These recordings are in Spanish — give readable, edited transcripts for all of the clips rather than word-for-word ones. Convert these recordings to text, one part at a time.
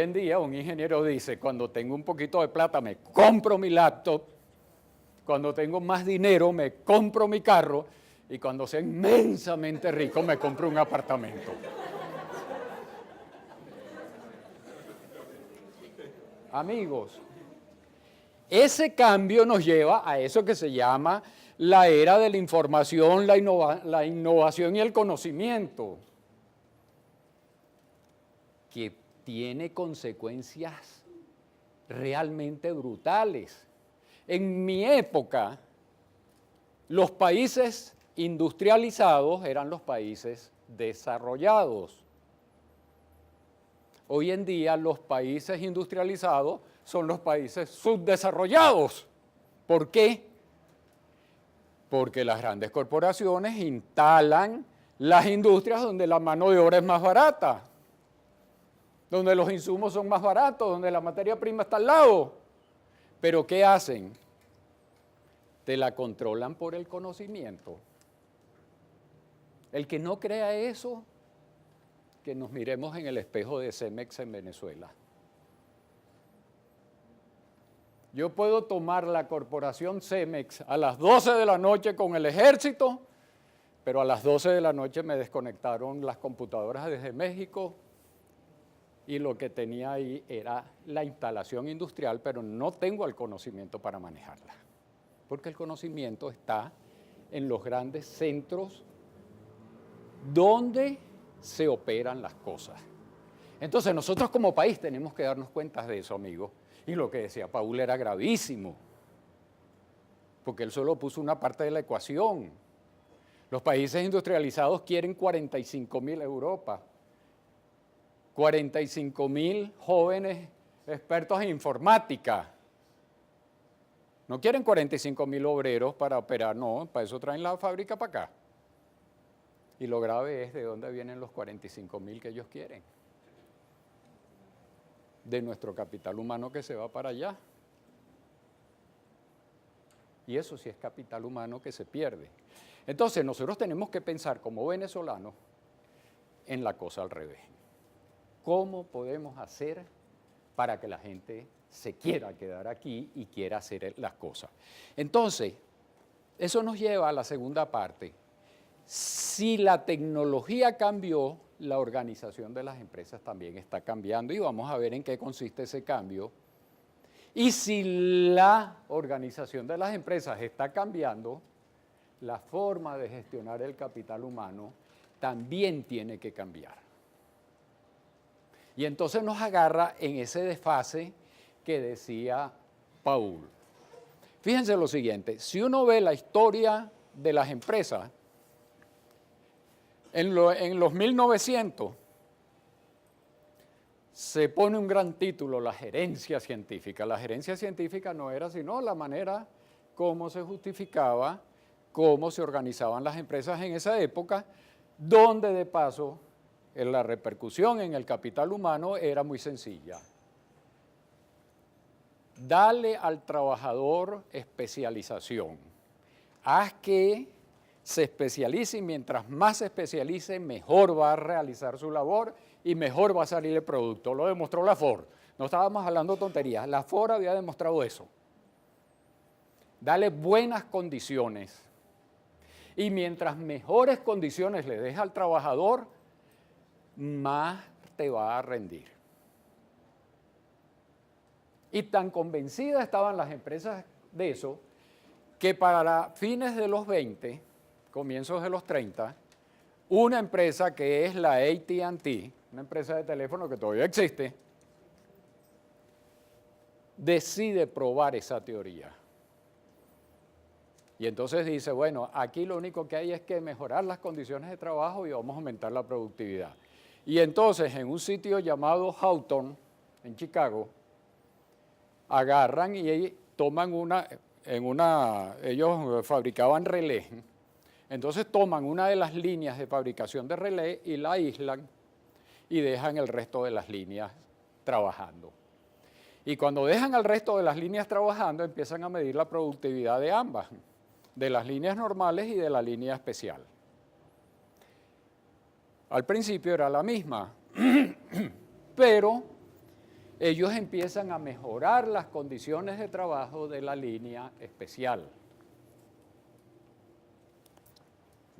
Hoy en día un ingeniero dice, cuando tengo un poquito de plata me compro mi laptop, cuando tengo más dinero me compro mi carro y cuando sea inmensamente rico me compro un apartamento. Amigos, ese cambio nos lleva a eso que se llama la era de la información, la innovación y el conocimiento, que tiene consecuencias realmente brutales. En mi época, los países industrializados eran los países desarrollados. Hoy en día los países industrializados son los países subdesarrollados. ¿Por qué? Porque las grandes corporaciones instalan las industrias donde la mano de obra es más barata, donde los insumos son más baratos, donde la materia prima está al lado. ¿Pero qué hacen? Te la controlan por el conocimiento. El que no crea eso, que nos miremos en el espejo de Cemex en Venezuela. Yo puedo tomar la corporación Cemex a las 12 de la noche con el ejército, pero a las 12 de la noche me desconectaron las computadoras desde México y lo que tenía ahí era la instalación industrial, pero no tengo el conocimiento para manejarla, porque el conocimiento está en los grandes centros donde se operan las cosas. Entonces nosotros como país tenemos que darnos cuenta de eso, amigos. Y lo que decía Paul era gravísimo, porque él solo puso una parte de la ecuación. Los países industrializados quieren 45.000 Europa, 45.000 jóvenes expertos en informática. No quieren 45.000 obreros para operar, no, para eso traen la fábrica para acá. Y lo grave es de dónde vienen los 45.000 que ellos quieren. De nuestro capital humano que se va para allá. Y eso sí es capital humano que se pierde. Entonces nosotros tenemos que pensar como venezolanos en la cosa al revés. ¿Cómo podemos hacer para que la gente se quiera quedar aquí y quiera hacer las cosas? Entonces, eso nos lleva a la segunda parte. Si la tecnología cambió, la organización de las empresas también está cambiando y vamos a ver en qué consiste ese cambio. Y si la organización de las empresas está cambiando, la forma de gestionar el capital humano también tiene que cambiar. Y entonces nos agarra en ese desfase que decía Paul. Fíjense lo siguiente, si uno ve la historia de las empresas, en los 1900 se pone un gran título, la gerencia científica. La gerencia científica no era sino la manera como se justificaba, cómo se organizaban las empresas en esa época, donde de paso la repercusión en el capital humano era muy sencilla. Dale al trabajador especialización. Haz que se especialice y mientras más se especialice, mejor va a realizar su labor y mejor va a salir el producto. Lo demostró la Ford. No estábamos hablando tonterías. La Ford había demostrado eso. Dale buenas condiciones. Y mientras mejores condiciones le des al trabajador, más te va a rendir. Y tan convencidas estaban las empresas de eso, que para fines de los 20, comienzos de los 30, una empresa que es la AT&T, una empresa de teléfono que todavía existe, decide probar esa teoría. Y entonces dice, bueno, aquí lo único que hay es que mejorar las condiciones de trabajo y vamos a aumentar la productividad. Y entonces en un sitio llamado Houghton, en Chicago, agarran y toman ellos fabricaban relés, entonces toman una de las líneas de fabricación de relé y la aíslan y dejan el resto de las líneas trabajando. Y cuando dejan el resto de las líneas trabajando, empiezan a medir la productividad de ambas, de las líneas normales y de la línea especial. Al principio era la misma, pero ellos empiezan a mejorar las condiciones de trabajo de la línea especial.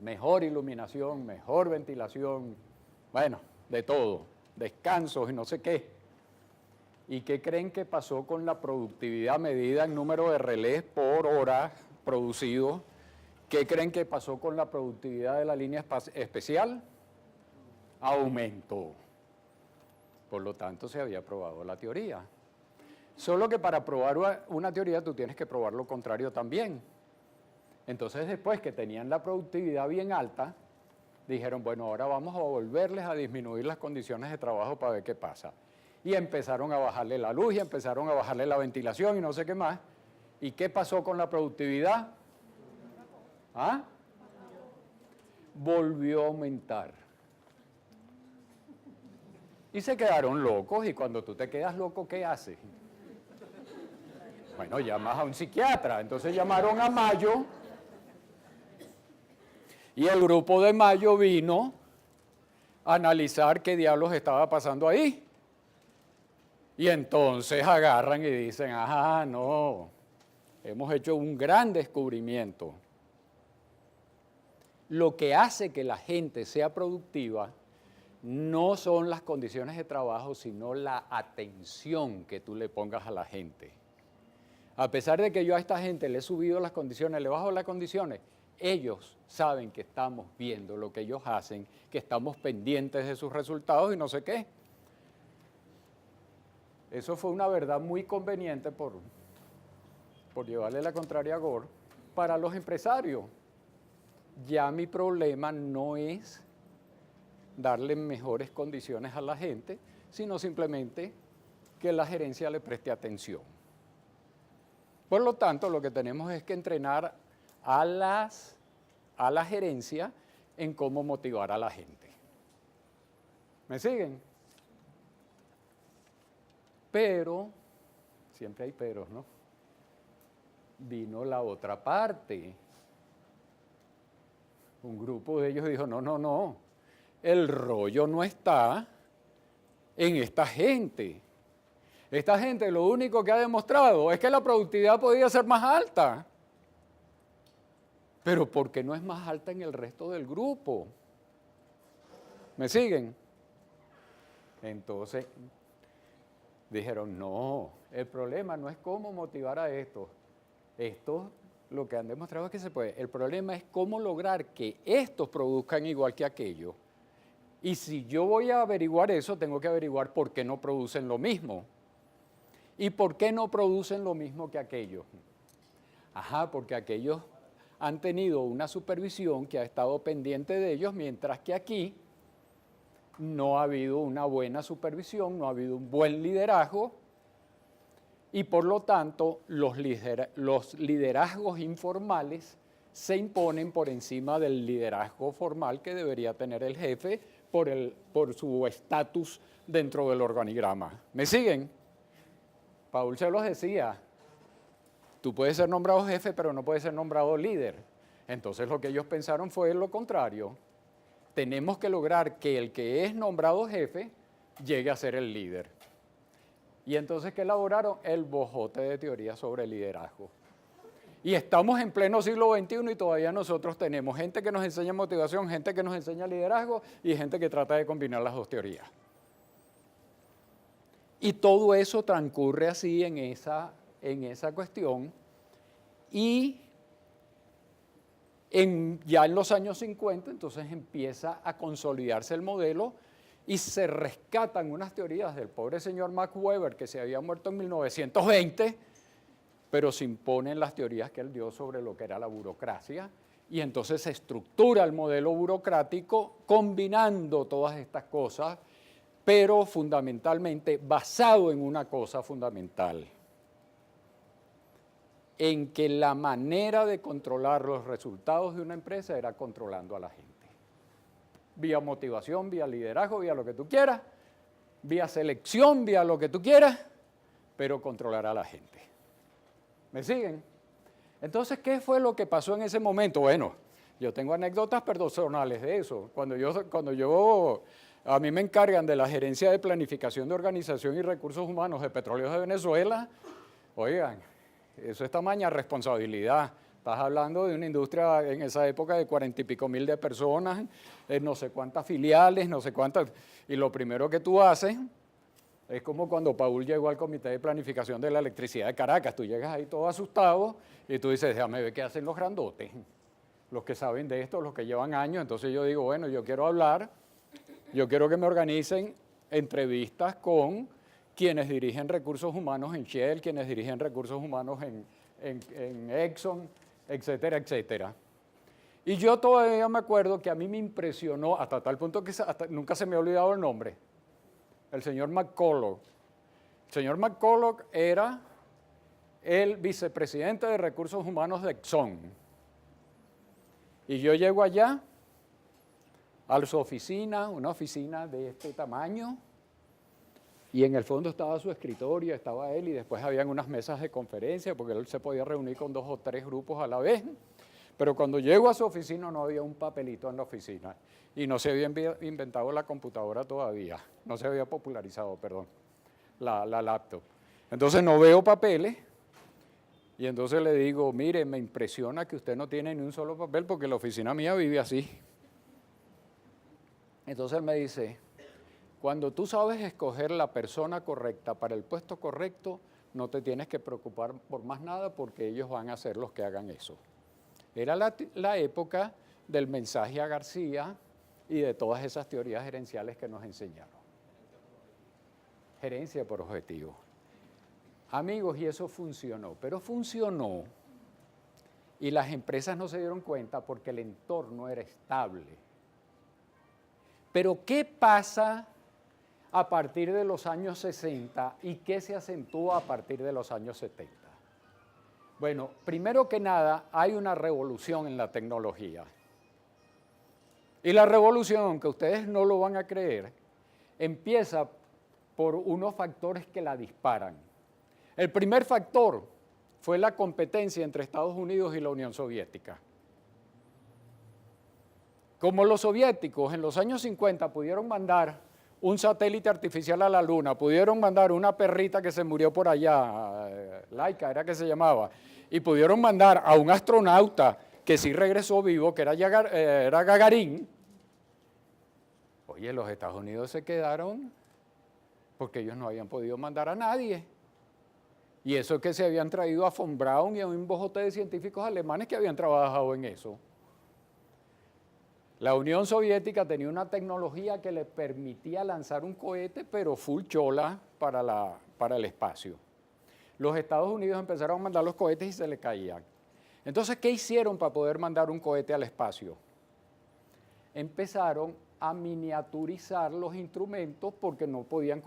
Mejor iluminación, mejor ventilación, bueno, de todo, descansos y no sé qué. ¿Y qué creen que pasó con la productividad medida en número de relés por hora producido? ¿Qué creen que pasó con la productividad de la línea especial? Aumentó. Por lo tanto, se había probado la teoría. Solo que para probar una teoría tú tienes que probar lo contrario también. Entonces, después que tenían la productividad bien alta, dijeron, bueno, ahora vamos a volverles a disminuir las condiciones de trabajo para ver qué pasa. Y empezaron a bajarle la luz y empezaron a bajarle la ventilación y no sé qué más. ¿Y qué pasó con la productividad? ¿Ah? Volvió a aumentar. Y se quedaron locos, y cuando tú te quedas loco, ¿qué haces? Bueno, llamas a un psiquiatra. Entonces llamaron a Mayo, y el grupo de Mayo vino a analizar qué diablos estaba pasando ahí. Y entonces agarran y dicen, ajá, no, hemos hecho un gran descubrimiento. Lo que hace que la gente sea productiva no son las condiciones de trabajo, sino la atención que tú le pongas a la gente. A pesar de que yo a esta gente le he subido las condiciones, le bajo las condiciones, ellos saben que estamos viendo lo que ellos hacen, que estamos pendientes de sus resultados y no sé qué. Eso fue una verdad muy conveniente, por llevarle la contraria a Gore, para los empresarios. Ya mi problema no es darle mejores condiciones a la gente, sino simplemente que la gerencia le preste atención. Por lo tanto, lo que tenemos es que entrenar a la gerencia en cómo motivar a la gente. ¿Me siguen? Pero, siempre hay peros, ¿no? Vino la otra parte. Un grupo de ellos dijo, no, el rollo no está en esta gente. Esta gente lo único que ha demostrado es que la productividad podía ser más alta. Pero ¿por qué no es más alta en el resto del grupo? ¿Me siguen? Entonces dijeron, no, el problema no es cómo motivar a estos. Estos lo que han demostrado es que se puede. El problema es cómo lograr que estos produzcan igual que aquellos. Y si yo voy a averiguar eso, tengo que averiguar por qué no producen lo mismo. ¿Y por qué no producen lo mismo que aquellos? Ajá, porque aquellos han tenido una supervisión que ha estado pendiente de ellos, mientras que aquí no ha habido una buena supervisión, no ha habido un buen liderazgo, y por lo tanto los liderazgos informales se imponen por encima del liderazgo formal que debería tener el jefe por su estatus dentro del organigrama. ¿Me siguen? Paul se los decía, tú puedes ser nombrado jefe, pero no puedes ser nombrado líder. Entonces lo que ellos pensaron fue lo contrario. Tenemos que lograr que el que es nombrado jefe llegue a ser el líder. Y entonces, ¿qué elaboraron? El bojote de teoría sobre el liderazgo. Y estamos en pleno siglo XXI y todavía nosotros tenemos gente que nos enseña motivación, gente que nos enseña liderazgo y gente que trata de combinar las dos teorías. Y todo eso transcurre así en esa cuestión. Y ya en los años 50, entonces empieza a consolidarse el modelo y se rescatan unas teorías del pobre señor Max Weber, que se había muerto en 1920, pero se imponen las teorías que él dio sobre lo que era la burocracia, y entonces se estructura el modelo burocrático combinando todas estas cosas, pero fundamentalmente basado en una cosa fundamental, en que la manera de controlar los resultados de una empresa era controlando a la gente. Vía motivación, vía liderazgo, vía lo que tú quieras, vía selección, vía lo que tú quieras, pero controlar a la gente. ¿Me siguen? Entonces, ¿qué fue lo que pasó en ese momento? Bueno, yo tengo anécdotas personales de eso. Cuando yo A mí me encargan de la Gerencia de Planificación de Organización y Recursos Humanos de Petróleos de Venezuela. Oigan, eso es tamaña responsabilidad. Estás hablando de una industria en esa época de 40 y pico mil de personas, no sé cuántas filiales, no sé cuántas. Y lo primero que tú haces es como cuando Paul llegó al Comité de Planificación de la Electricidad de Caracas. Tú llegas ahí todo asustado y tú dices, déjame ver qué hacen los grandotes, los que saben de esto, los que llevan años. Entonces yo digo, bueno, yo quiero hablar, yo quiero que me organicen entrevistas con quienes dirigen recursos humanos en Shell, quienes dirigen recursos humanos en Exxon, etcétera, etcétera. Y yo todavía me acuerdo que a mí me impresionó, hasta tal punto que nunca se me ha olvidado el nombre, el señor McCulloch. El señor McCulloch era el vicepresidente de Recursos Humanos de Exxon. Y yo llego allá, a su oficina, una oficina de este tamaño, y en el fondo estaba su escritorio, estaba él, y después habían unas mesas de conferencia, porque él se podía reunir con 2 o 3 grupos a la vez. Pero cuando llego a su oficina no había un papelito en la oficina, y no se había inventado la computadora todavía, no se había popularizado, perdón, la laptop. Entonces no veo papeles, y entonces le digo, mire, me impresiona que usted no tiene ni un solo papel, porque la oficina mía vive así. Entonces él me dice, cuando tú sabes escoger la persona correcta para el puesto correcto, no te tienes que preocupar por más nada porque ellos van a ser los que hagan eso. Era la época del mensaje a García y de todas esas teorías gerenciales que nos enseñaron. Gerencia por objetivo. Amigos, y eso funcionó, pero funcionó y las empresas no se dieron cuenta porque el entorno era estable. Pero ¿qué pasa a partir de los años 60 y qué se acentúa a partir de los años 70? Bueno, primero que nada, hay una revolución en la tecnología. Y la revolución, aunque ustedes no lo van a creer, empieza por unos factores que la disparan. El primer factor fue la competencia entre Estados Unidos y la Unión Soviética. Como los soviéticos en los años 50 pudieron mandar un satélite artificial a la Luna, pudieron mandar una perrita que se murió por allá, Laika era que se llamaba, y pudieron mandar a un astronauta que sí regresó vivo, que era Gagarin. Oye, los Estados Unidos se quedaron porque ellos no habían podido mandar a nadie. Y eso es que se habían traído a von Braun y a un bojote de científicos alemanes que habían trabajado en eso. La Unión Soviética tenía una tecnología que le permitía lanzar un cohete, pero full chola para el espacio. Los Estados Unidos empezaron a mandar los cohetes y se le caían. Entonces, ¿qué hicieron para poder mandar un cohete al espacio? Empezaron a miniaturizar los instrumentos porque no podían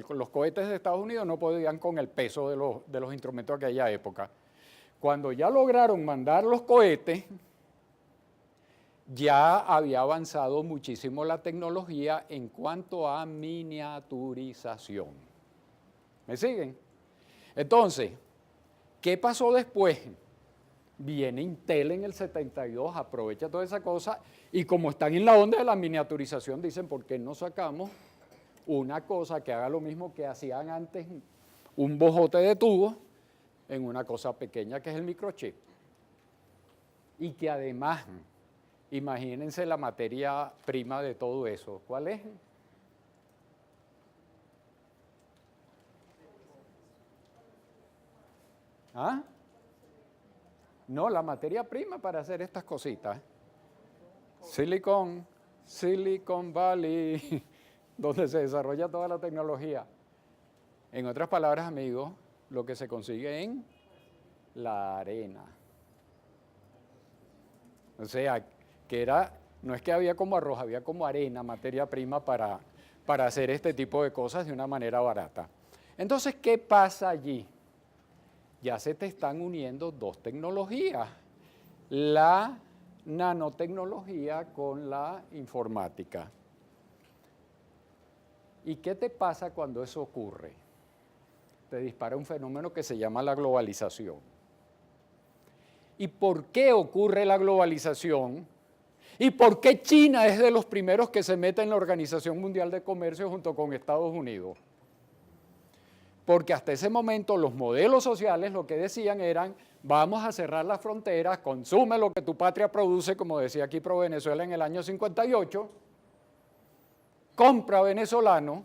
los cohetes de Estados Unidos no podían con el peso de los instrumentos de aquella época. Cuando ya lograron mandar los cohetes, ya había avanzado muchísimo la tecnología en cuanto a miniaturización. ¿Me siguen? Entonces, ¿qué pasó después? Viene Intel en el 72, aprovecha toda esa cosa, y como están en la onda de la miniaturización, dicen, ¿por qué no sacamos una cosa que haga lo mismo que hacían antes, un bojote de tubo, en una cosa pequeña que es el microchip? Y que además, imagínense la materia prima de todo eso. ¿Cuál es? ¿Ah? No, la materia prima para hacer estas cositas. Silicon Valley, donde se desarrolla toda la tecnología. En otras palabras, amigos, lo que se consigue en la arena. O sea, que no es que había como arroz, había como arena, materia prima para hacer este tipo de cosas de una manera barata. Entonces, ¿qué pasa allí? Ya se te están uniendo 2 tecnologías, la nanotecnología con la informática. ¿Y qué te pasa cuando eso ocurre? Te dispara un fenómeno que se llama la globalización. ¿Y por qué ocurre la globalización? ¿Y por qué China es de los primeros que se mete en la Organización Mundial de Comercio junto con Estados Unidos? Porque hasta ese momento los modelos sociales lo que decían eran, vamos a cerrar las fronteras, consume lo que tu patria produce, como decía aquí Pro Venezuela en el año 58, compra venezolano,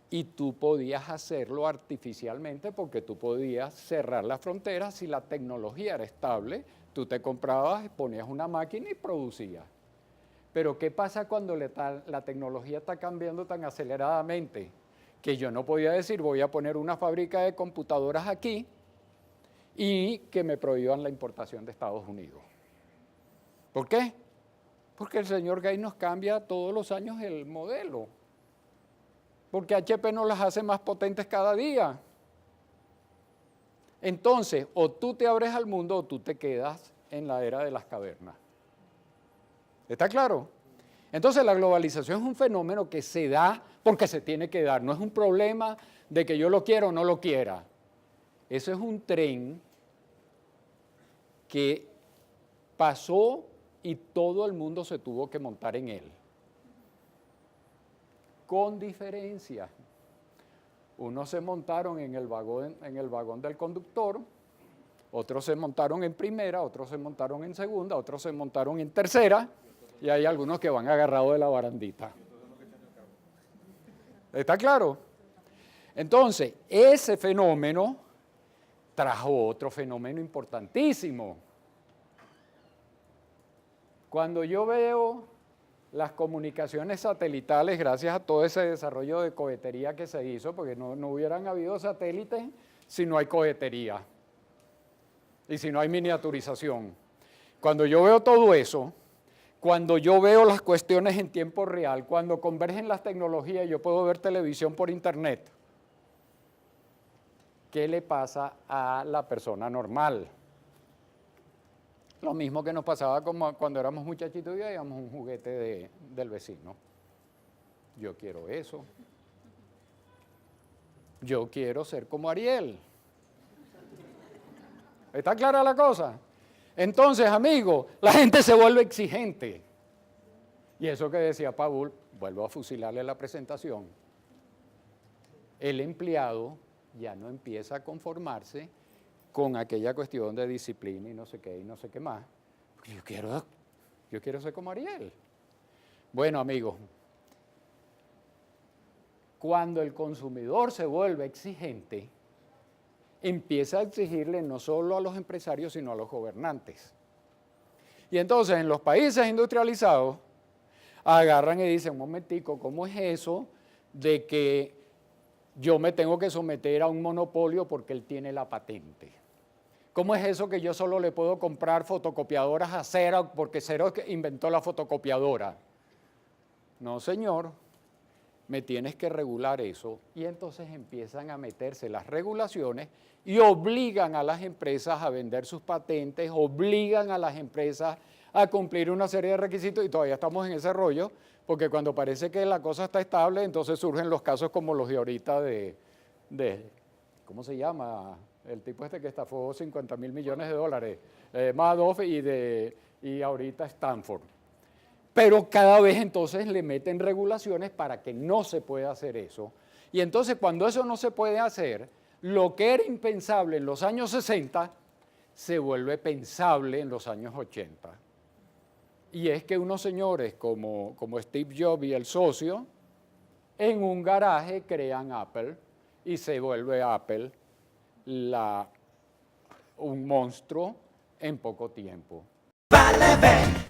y tú podías hacerlo artificialmente porque tú podías cerrar las fronteras si la tecnología era estable, tú te comprabas, ponías una máquina y producías. Pero ¿qué pasa cuando la tecnología está cambiando tan aceleradamente? Que yo no podía decir voy a poner una fábrica de computadoras aquí y que me prohíban la importación de Estados Unidos. ¿Por qué? Porque el señor Gates nos cambia todos los años el modelo. Porque HP nos las hace más potentes cada día. Entonces, o tú te abres al mundo o tú te quedas en la era de las cavernas. ¿Está claro? Entonces, la globalización es un fenómeno que se da porque se tiene que dar. No es un problema de que yo lo quiera o no lo quiera. Eso es un tren que pasó y todo el mundo se tuvo que montar en él. Con diferencia. Unos se montaron en el vagón del conductor, otros se montaron en primera, otros se montaron en segunda, otros se montaron en tercera, y hay algunos que van agarrados de la barandita. ¿Está claro? Entonces, ese fenómeno trajo otro fenómeno importantísimo. Cuando yo veo las comunicaciones satelitales, gracias a todo ese desarrollo de cohetería que se hizo, porque no hubieran habido satélites si no hay cohetería y si no hay miniaturización. Cuando yo veo todo eso, cuando yo veo las cuestiones en tiempo real, cuando convergen las tecnologías, yo puedo ver televisión por internet. ¿Qué le pasa a la persona normal? Lo mismo que nos pasaba como cuando éramos muchachitos y veíamos un juguete del vecino. Yo quiero eso. Yo quiero ser como Ariel. ¿Está clara la cosa? Entonces, amigos, la gente se vuelve exigente. Y eso que decía Paul, vuelvo a fusilarle la presentación. El empleado ya no empieza a conformarse con aquella cuestión de disciplina y no sé qué más. Porque yo quiero ser como Ariel. Bueno, amigos, cuando el consumidor se vuelve exigente, empieza a exigirle no solo a los empresarios, sino a los gobernantes. Y entonces, en los países industrializados, agarran y dicen, un momentico, ¿cómo es eso de que yo me tengo que someter a un monopolio porque él tiene la patente? ¿Cómo es eso que yo solo le puedo comprar fotocopiadoras a Xerox porque Xerox inventó la fotocopiadora? No, señor, me tienes que regular eso. Y entonces empiezan a meterse las regulaciones y obligan a las empresas a vender sus patentes, obligan a las empresas a cumplir una serie de requisitos y todavía estamos en ese rollo, porque cuando parece que la cosa está estable, entonces surgen los casos como los de ahorita de ¿cómo se llama? El tipo que estafó 50.000 millones de dólares, Madoff y ahorita Stanford. Pero cada vez entonces le meten regulaciones para que no se pueda hacer eso. Y entonces cuando eso no se puede hacer, lo que era impensable en los años 60 se vuelve pensable en los años 80. Y es que unos señores como Steve Jobs y el socio, en un garaje crean Apple y se vuelve Apple un monstruo en poco tiempo. Vale,